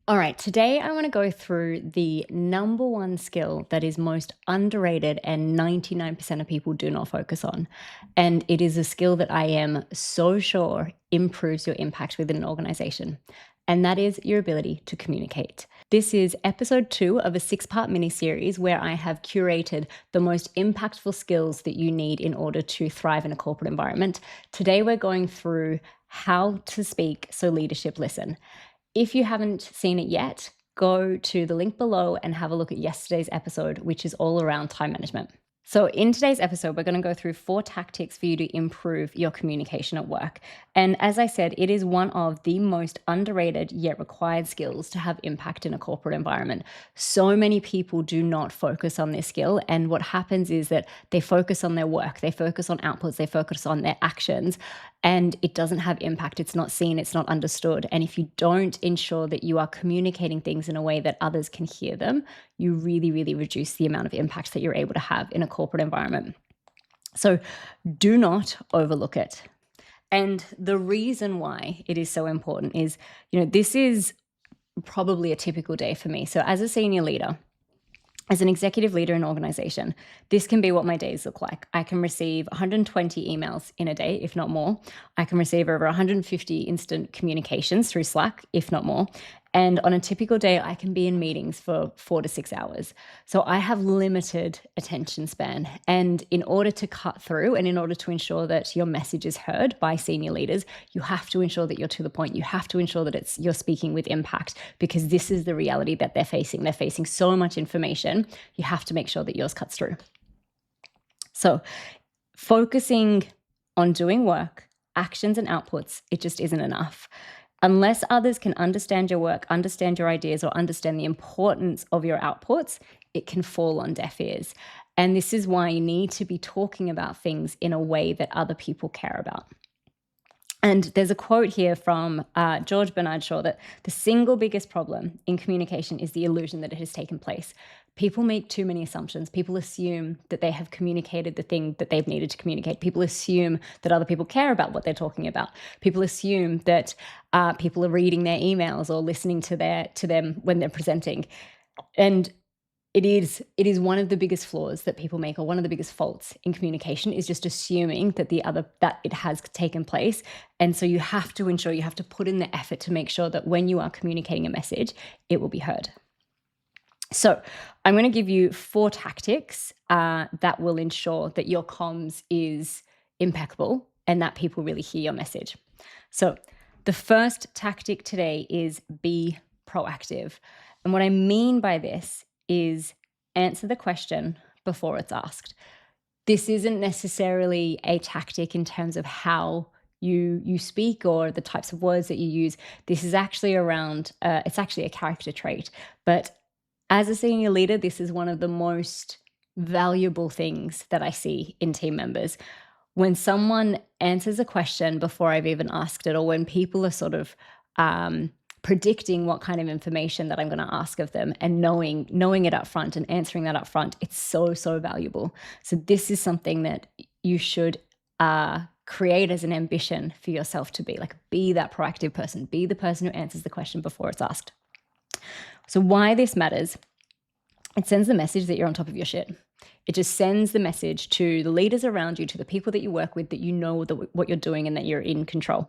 All right, today I want to go through the number one skill that is most underrated and 99% of people do not focus on. And it is a skill that I am so sure improves your impact within an organization. And that is your ability to communicate. This is episode 2 of a 6-part mini series where I have curated the most impactful skills that you need in order to thrive in a corporate environment. Today, we're going through how to speak so leadership listen. If you haven't seen it yet, go to the link below and have a look at yesterday's episode, which is all around time management. So, in today's episode, we're going to go through 4 tactics for you to improve your communication at work. And as I said, it is one of the most underrated yet required skills to have impact in a corporate environment. So many people do not focus on this skill. And what happens is that they focus on their work, they focus on outputs, they focus on their actions, and it doesn't have impact. It's not seen, it's not understood. And if you don't ensure that you are communicating things in a way that others can hear them, you really, really reduce the amount of impact that you're able to have in a corporate environment. So do not overlook it. And the reason why it is so important is, this is probably a typical day for me. So as a senior leader, as an executive leader in an organization, this can be what my days look like. I can receive 120 emails in a day, if not more. I can receive over 150 instant communications through Slack, if not more. And on a typical day, I can be in meetings for 4 to 6 hours. So I have limited attention span. And in order to cut through and in order to ensure that your message is heard by senior leaders, you have to ensure that you're to the point. You have to ensure that you're speaking with impact, because this is the reality that they're facing. They're facing so much information. You have to make sure that yours cuts through. So focusing on doing work, actions and outputs, it just isn't enough. Unless others can understand your work, understand your ideas, or understand the importance of your outputs, it can fall on deaf ears. And this is why you need to be talking about things in a way that other people care about. And there's a quote here from George Bernard Shaw that the single biggest problem in communication is the illusion that it has taken place. People make too many assumptions. People assume that they have communicated the thing that they've needed to communicate. People assume that other people care about what they're talking about. People assume that people are reading their emails or listening to them when they're presenting. And it is one of the biggest flaws that people make, or one of the biggest faults in communication, is just assuming that that it has taken place. And so you have to ensure, you have to put in the effort to make sure that when you are communicating a message, it will be heard. So I'm going to give you 4 tactics that will ensure that your comms is impeccable and that people really hear your message. So the first tactic today is be proactive. And what I mean by this is answer the question before it's asked. This isn't necessarily a tactic in terms of how you speak or the types of words that you use. This is actually around, it's actually a character trait. But as a senior leader, this is one of the most valuable things that I see in team members. When someone answers a question before I've even asked it, or when people are sort of predicting what kind of information that I'm going to ask of them, and knowing it up front and answering that up front, it's so, so valuable. So this is something that you should create as an ambition for yourself to be that proactive person, be the person who answers the question before it's asked. So why this matters, it sends the message that you're on top of your shit. It just sends the message to the leaders around you, to the people that you work with, that you know what you're doing and that you're in control.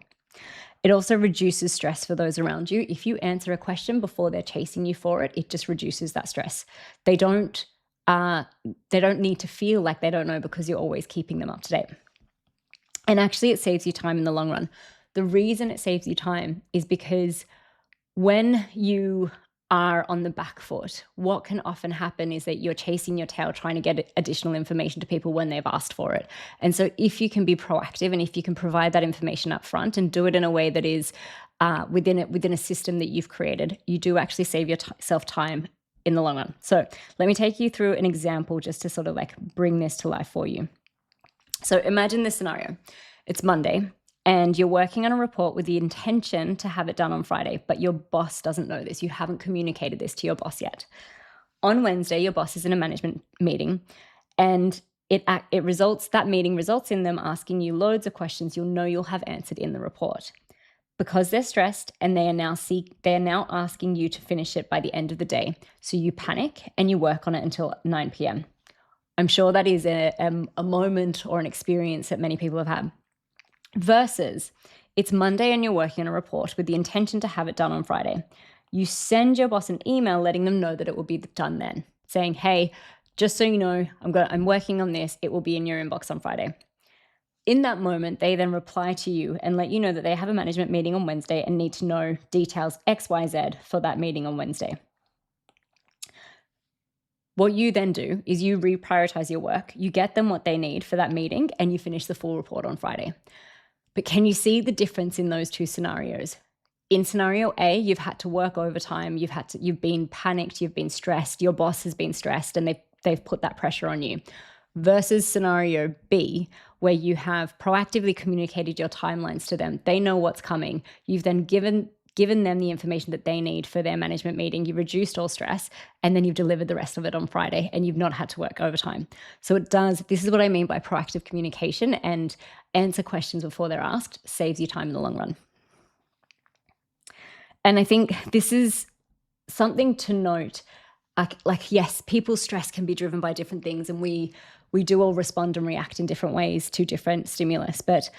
It also reduces stress for those around you. If you answer a question before they're chasing you for it, it just reduces that stress. They don't need to feel like they don't know, because you're always keeping them up to date. And actually, it saves you time in the long run. The reason it saves you time is because when you are on the back foot, what can often happen is that you're chasing your tail, trying to get additional information to people when they've asked for it. And so if you can be proactive, and if you can provide that information up front and do it in a way that is within a system that you've created, you do actually save yourself time in the long run. So let me take you through an example just to sort of bring this to life for you. So imagine this scenario. It's Monday, and you're working on a report with the intention to have it done on Friday, but your boss doesn't know this. You haven't communicated this to your boss yet. On Wednesday, your boss is in a management meeting, and that meeting results in them asking you loads of questions you'll have answered in the report. because they're stressed and they are now asking you to finish it by the end of the day. So you panic and you work on it until 9 p.m. I'm sure that is a moment or an experience that many people have had. Versus it's Monday and you're working on a report with the intention to have it done on Friday. You send your boss an email letting them know that it will be done then, saying, hey, just so you know, I'm working on this. It will be in your inbox on Friday. In that moment, they then reply to you and let you know that they have a management meeting on Wednesday and need to know details XYZ for that meeting on Wednesday. What you then do is you reprioritize your work, you get them what they need for that meeting, and you finish the full report on Friday. But can you see the difference in those two scenarios? In scenario A, you've had to work overtime, you've been panicked, you've been stressed, your boss has been stressed, and they've put that pressure on you. Versus scenario B, where you have proactively communicated your timelines to them. They know what's coming. You've then given them the information that they need for their management meeting. You've reduced all stress, and then you've delivered the rest of it on Friday, and you've not had to work overtime. So this is what I mean by proactive communication, and answer questions before they're asked saves you time in the long run. And I think this is something to note. Like yes, people's stress can be driven by different things, and we do all respond and react in different ways to different stimulus. But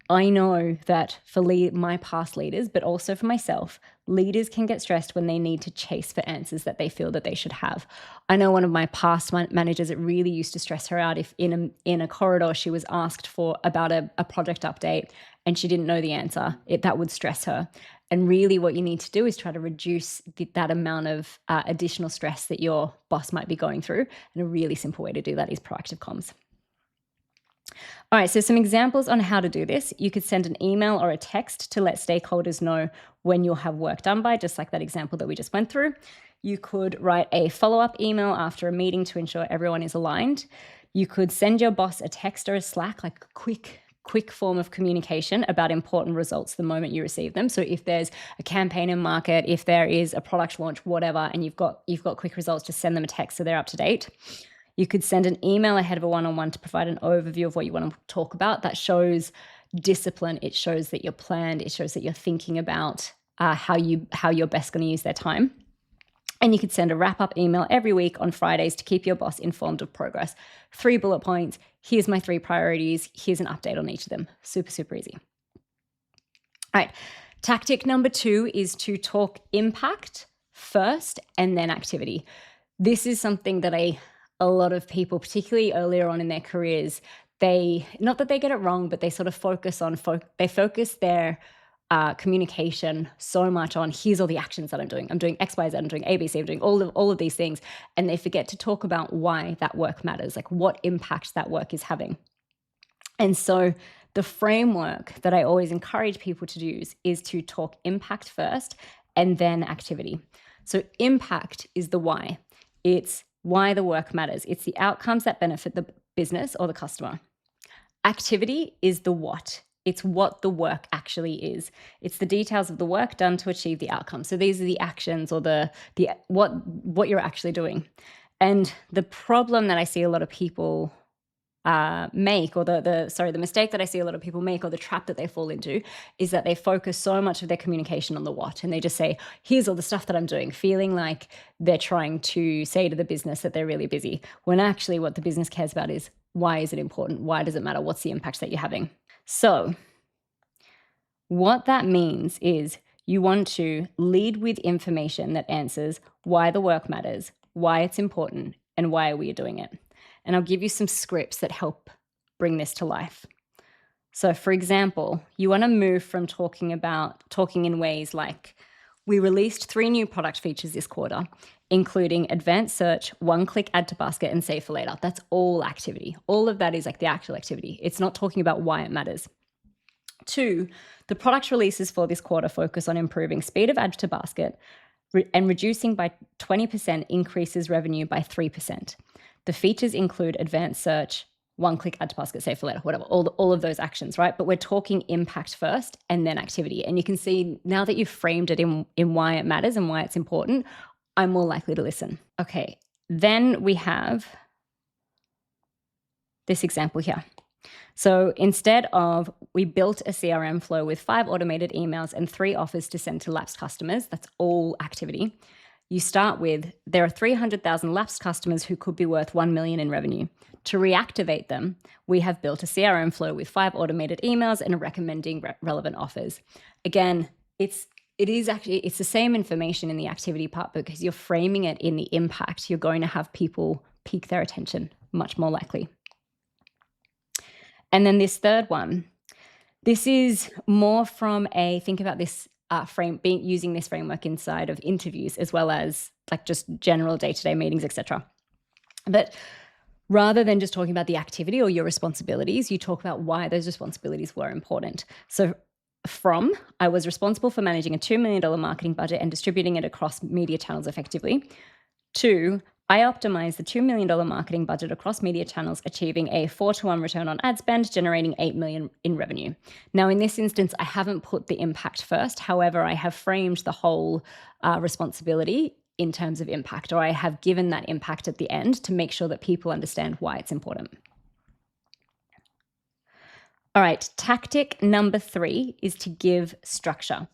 I know that for my past leaders, but also for myself, leaders can get stressed when they need to chase for answers that they feel that they should have. I know one of my past managers, it really used to stress her out if in a corridor she was asked about a project update and she didn't know the answer. That would stress her. And really what you need to do is try to reduce that amount of additional stress that your boss might be going through. And a really simple way to do that is proactive comms. All right, so some examples on how to do this. You could send an email or a text to let stakeholders know when you'll have work done by, just like that example that we just went through. You could write a follow-up email after a meeting to ensure everyone is aligned. You could send your boss a text or a Slack, like a quick form of communication about important results the moment you receive them. So if there's a campaign in market, if there is a product launch, whatever, and you've got quick results, just send them a text so they're up to date. You could send an email ahead of a one-on-one to provide an overview of what you want to talk about. That shows discipline. It shows that you're planned. It shows that you're thinking about how you're best going to use their time. And you could send a wrap-up email every week on Fridays to keep your boss informed of progress. 3 bullet points. Here's my 3 priorities. Here's an update on each of them. Super, super easy. All right. Tactic number 2 is to talk impact first and then activity. This is something that a lot of people, particularly earlier on in their careers, not that they get it wrong, but they sort of focus their communication so much on here's all the actions that I'm doing. I'm doing X, Y, Z, I'm doing A, B, C, I'm doing all of these things. And they forget to talk about why that work matters, like what impact that work is having. And so the framework that I always encourage people to use is to talk impact first and then activity. So impact is the why. It's why the work matters. It's the outcomes that benefit the business or the customer. Activity is the what. It's what the work actually is. It's the details of the work done to achieve the outcome. So these are the actions or the what you're actually doing. And the problem that I see a lot of people make, or the mistake that I see a lot of people make, or the trap that they fall into, is that they focus so much of their communication on the what, and they just say, here's all the stuff that I'm doing, feeling like they're trying to say to the business that they're really busy, when actually what the business cares about is, why is it important? Why does it matter? What's the impact that you're having? So what that means is you want to lead with information that answers why the work matters, why it's important, and why are we doing it. And I'll give you some scripts that help bring this to life. So for example, you want to move from talking in ways like, we released 3 new product features this quarter, including advanced search, one-click add to basket, and save for later. That's all activity. All of that is like the actual activity. It's not talking about why it matters. 2, the product releases for this quarter focus on improving speed of add to basket and reducing by 20% increases revenue by 3%. The features include advanced search, one-click add to basket, save for later, whatever, all of those actions, right? But we're talking impact first and then activity. And you can see now that you've framed it in why it matters and why it's important, I'm more likely to listen. Okay, then we have this example here. So instead of, we built a CRM flow with 5 automated emails and 3 offers to send to lapsed customers, that's all activity. You start with, there are 300,000 lapsed customers who could be worth 1 million in revenue. To reactivate them, we have built a CRM flow with 5 automated emails and recommending relevant offers. Again, it's the same information in the activity part, because you're framing it in the impact. You're going to have people pique their attention much more likely. And then this third one, this is more from a, think about this using this framework inside of interviews, as well as like just general day-to-day meetings, etc. But rather than just talking about the activity or your responsibilities, you talk about why those responsibilities were important. So I was responsible for managing a $2 million marketing budget and distributing it across media channels effectively, to, I optimized the $2 million marketing budget across media channels, achieving a 4-to-1 return on ad spend, generating $8 million in revenue. Now, in this instance, I haven't put the impact first. However, I have framed the whole responsibility in terms of impact, or I have given that impact at the end to make sure that people understand why it's important. All right, tactic number 3 is to give structure.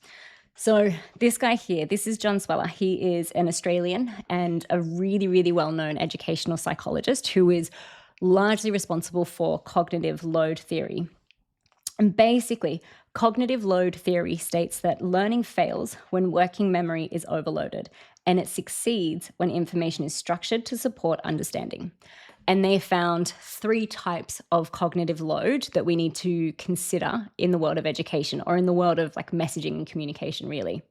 So this guy here, this is John Sweller. He is an Australian and a really, really well-known educational psychologist who is largely responsible for cognitive load theory. And basically, cognitive load theory states that learning fails when working memory is overloaded, and it succeeds when information is structured to support understanding. And they found 3 types of cognitive load that we need to consider in the world of education, or in the world of like messaging and communication, really.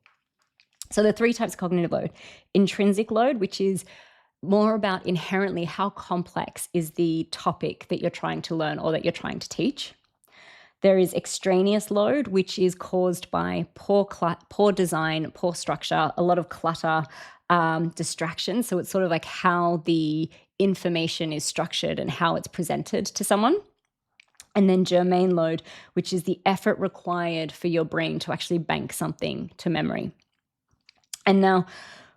So the 3 types of cognitive load: intrinsic load, which is more about inherently how complex is the topic that you're trying to learn or that you're trying to teach. There is extraneous load, which is caused by poor design, poor structure, a lot of clutter, distraction. So it's sort of like how the information is structured and how it's presented to someone. And then germane load, which is the effort required for your brain to actually bank something to memory. And now,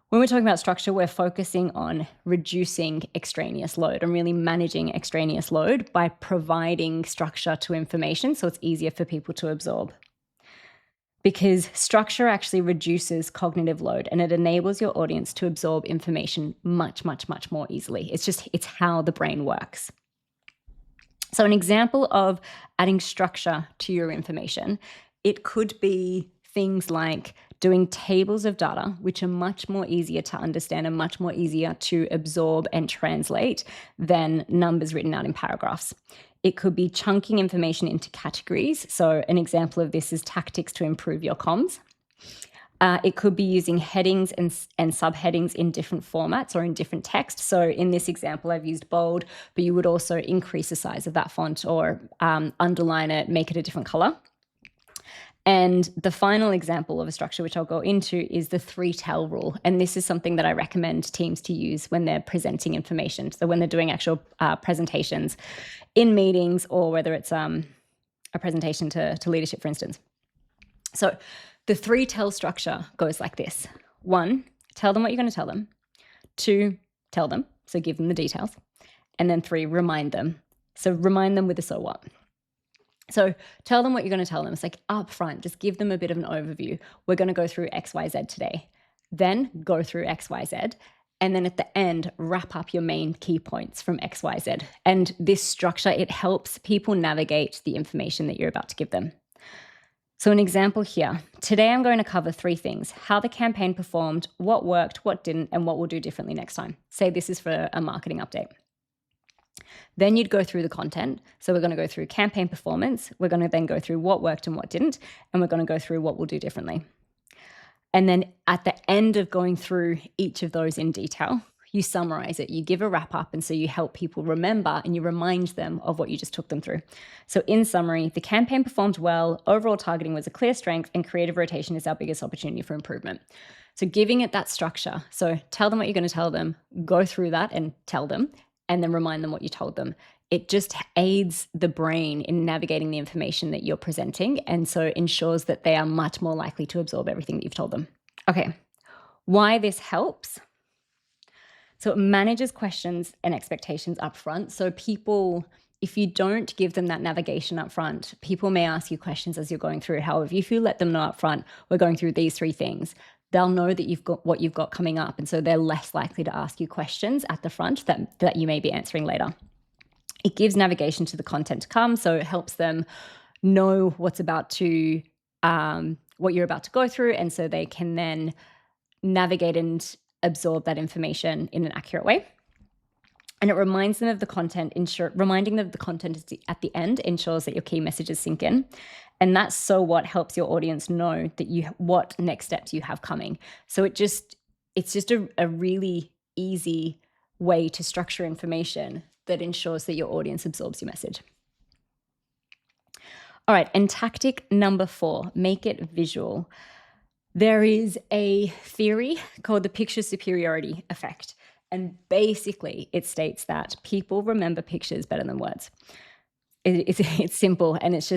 when we're talking about structure, we're focusing on reducing extraneous load and really managing extraneous load by providing structure to information so it's easier for people to absorb. Because structure actually reduces cognitive load and it enables your audience to absorb information much, much, much more easily. It's how the brain works. So an example of adding structure to your information, it could be things like doing tables of data, which are much more easier to understand and much more easier to absorb and translate than numbers written out in paragraphs. It could be chunking information into categories. So an example of this is tactics to improve your comms. It could be using headings and subheadings in different formats or in different text. So in this example, I've used bold, but you would also increase the size of that font or underline it, make it a different color. And the final example of a structure, which I'll go into, is the 3-tell rule. And this is something that I recommend teams to use when they're presenting information. So when they're doing actual presentations in meetings, or whether it's a presentation to leadership, for instance. So the 3-tell structure goes like this. 1, tell them what you're going to tell them. 2, tell them, so give them the details. And then 3, remind them. So remind them with a so what. So tell them what you're going to tell them. It's like up front, just give them a bit of an overview. We're going to go through XYZ today. Then go through XYZ. And then at the end, wrap up your main key points from XYZ. And this structure, it helps people navigate the information that you're about to give them. So an example here. Today I'm going to cover 3 things: how the campaign performed, what worked, what didn't, and what we'll do differently next time. Say this is for a marketing update. Then you'd go through the content. So we're going to go through campaign performance. We're going to then go through what worked and what didn't. And we're going to go through what we'll do differently. And then at the end of going through each of those in detail, you summarize it, you give a wrap up. And so you help people remember and you remind them of what you just took them through. So in summary, the campaign performed well, overall targeting was a clear strength, and creative rotation is our biggest opportunity for improvement. So giving it that structure. So tell them what you're going to tell them, go through that and tell them, and then remind them what you told them. It just aids the brain in navigating the information that you're presenting, and so ensures that they are much more likely to absorb everything that you've told them. Okay, why this helps? So it manages questions and expectations up front. So people if you don't give them that navigation up front, people may ask you questions as you're going through. However, if you let them know up front, we're going through these 3 things, they'll know that you've got what you've got coming up. And so they're less likely to ask you questions at the front that you may be answering later. It gives navigation to the content to come. So it helps them know what you're about to go through. And so they can then navigate and absorb that information in an accurate way. And it reminds them of the content, reminding them of the content at the end ensures that your key messages sink in. And that's so what helps your audience know that what next steps you have coming. So it's just a really easy way to structure information that ensures that your audience absorbs your message. All right, and tactic number 4, make it visual. There is a theory called the picture superiority effect. And basically, it states that people remember pictures better than words. It's simple, and it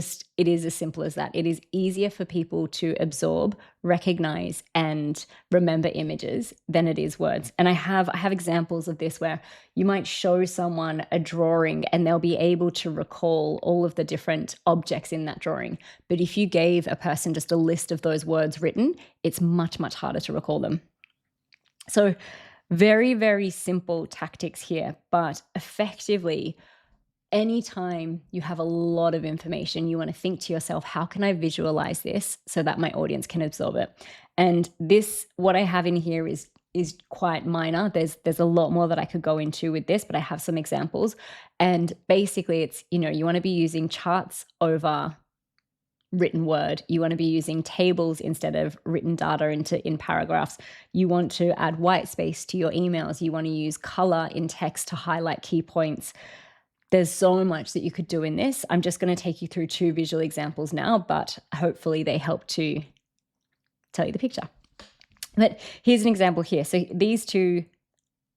is as simple as that. It is easier for people to absorb, recognize, and remember images than it is words. And I have examples of this where you might show someone a drawing and they'll be able to recall all of the different objects in that drawing. But if you gave a person just a list of those words written, it's much, much harder to recall them. So very, very simple tactics here, but effectively, anytime you have a lot of information, you want to think to yourself, how can I visualize this so that my audience can absorb it? And what I have in here is quite minor. There's a lot more that I could go into with this, but I have some examples. And basically it's, you want to be using charts over written word. You want to be using tables instead of written data in paragraphs. You want to add white space to your emails. You want to use color in text to highlight key points. There's so much that you could do in this. I'm just going to take you through 2 visual examples now, but hopefully they help to tell you the picture. But here's an example here. So these 2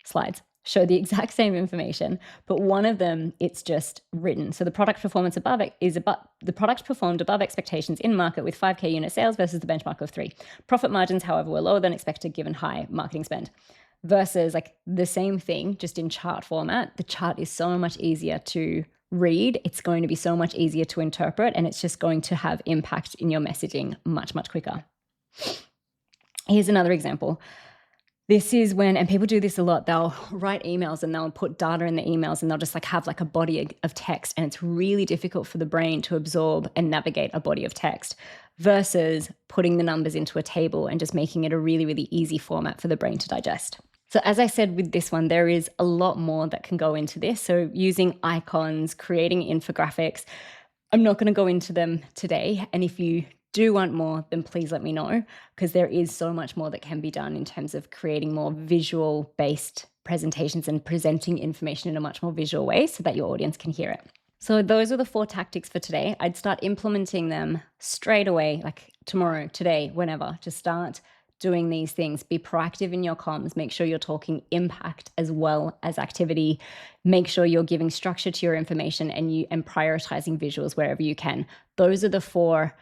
slides show the exact same information, but one of them, it's just written. So the product performed above expectations in market with 5K unit sales versus the benchmark of 3. Profit margins, however, were lower than expected given high marketing spend. Versus like the same thing, just in chart format. The chart is so much easier to read. It's going to be so much easier to interpret, and it's just going to have impact in your messaging much, much quicker. Here's another example. This is and people do this a lot, they'll write emails and they'll put data in the emails and they'll just have a body of text, and it's really difficult for the brain to absorb and navigate a body of text versus putting the numbers into a table and just making it a really, really easy format for the brain to digest. So as I said with this one, there is a lot more that can go into this. So using icons, creating infographics, I'm not going to go into them today. And if you do want more, then please let me know, because there is so much more that can be done in terms of creating more visual-based presentations and presenting information in a much more visual way so that your audience can hear it. So those are the 4 tactics for today. I'd start implementing them straight away, like tomorrow, today, whenever. Just start doing these things. Be proactive in your comms. Make sure you're talking impact as well as activity. Make sure you're giving structure to your information and prioritizing visuals wherever you can. Those are the 4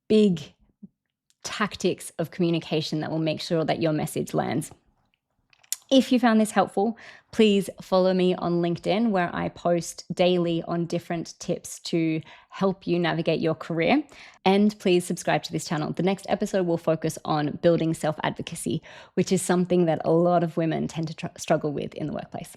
big tactics of communication that will make sure that your message lands. If you found this helpful, please follow me on LinkedIn, where I post daily on different tips to help you navigate your career. And please subscribe to this channel. The next episode will focus on building self-advocacy, which is something that a lot of women tend to struggle with in the workplace.